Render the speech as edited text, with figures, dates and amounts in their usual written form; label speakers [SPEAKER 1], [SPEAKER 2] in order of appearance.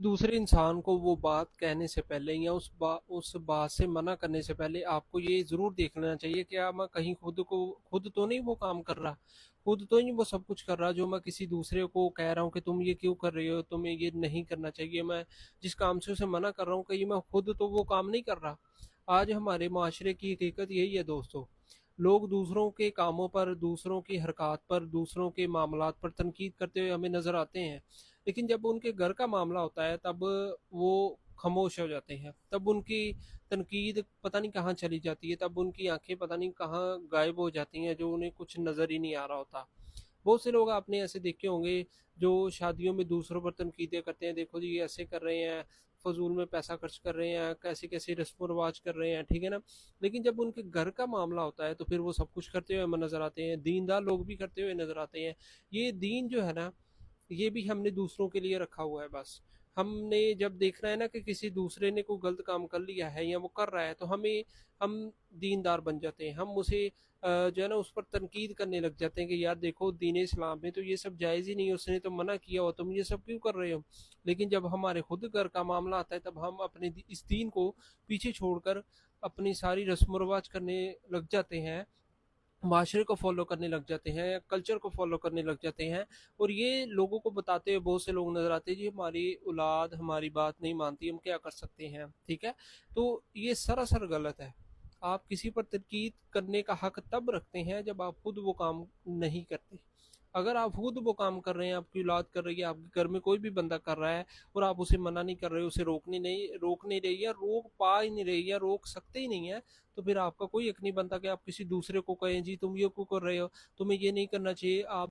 [SPEAKER 1] दूसरे इंसान को वो बात कहने से पहले या उस बात से मना करने से पहले आपको ये ज़रूर देख लेना चाहिए कि मैं कहीं खुद तो नहीं वो काम कर रहा, खुद तो नहीं वो सब कुछ कर रहा जो मैं किसी दूसरे को कह रहा हूँ कि तुम ये क्यों कर रहे हो, तुम्हें ये नहीं करना चाहिए। मैं जिस काम से उसे मना कर रहा हूँ, कहीं मैं खुद तो वो काम नहीं कर रहा। आज हमारे माशरे की हकीकत यही है दोस्तों। लोग दूसरों के कामों पर, दूसरों की हरकत पर, दूसरों के मामलात पर तनकीद करते हुए हमें नज़र आते हैं, लेकिन जब उनके घर का मामला होता है तब वो खामोश हो जाते हैं। तब उनकी तनकीद पता नहीं कहाँ चली जाती है, तब उनकी आंखें पता नहीं कहाँ गायब हो जाती हैं, जो उन्हें कुछ नज़र ही नहीं आ रहा होता। बहुत से लोग आपने ऐसे देखे होंगे जो शादियों में दूसरों पर तनकीदें करते हैं, देखो जी ये ऐसे कर रहे हैं, फजूल में पैसा खर्च कर रहे हैं, कैसे कैसे रस्म रिवाज कर रहे हैं, ठीक है ना। लेकिन जब उनके घर का मामला होता है तो फिर वो सब कुछ करते हुए हमें नजर आते हैं, दीनदार लोग भी करते हुए नजर आते हैं। ये दीन जो है ना, ये भी हमने दूसरों के लिए रखा हुआ है बस। हमने जब देखना है ना कि किसी दूसरे ने कोई गलत काम कर लिया है या वो कर रहा है, तो हम दीनदार बन जाते हैं। हम उसे जो है ना उस पर तनकीद करने लग जाते हैं कि यार देखो दीन इस्लाम में तो ये सब जायज़ ही नहीं है, उसने तो मना किया हो, तुम ये सब क्यों कर रहे हो। लेकिन जब हमारे खुद घर का मामला आता है तब हम अपने इस दीन को पीछे छोड़कर अपनी सारी रस्म रिवाज करने लग जाते हैं, माशरे को फॉलो करने लग जाते हैं, कल्चर को फॉलो करने लग जाते हैं। और ये लोगों को बताते हुए बहुत से लोग नजर आते हैं जी हमारी औलाद हमारी बात नहीं मानती, हम क्या कर सकते हैं, ठीक है। तो ये सरासर गलत है। आप किसी पर तनकीद करने का हक तब रखते हैं जब आप खुद वो काम नहीं करते। अगर आप खुद वो काम कर रहे हैं, आपकी औलाद कर रही है, आपके घर में कोई भी बंदा कर रहा है और आप उसे मना नहीं कर रहे, उसे रोक नहीं रही या रोक पा ही नहीं रही या रोक सकते ही नहीं है, तो फिर आपका कोई हक नहीं बनता कि आप किसी दूसरे को कहें जी तुम ये क्यों कर रहे हो, तुम्हें ये नहीं करना चाहिए। आप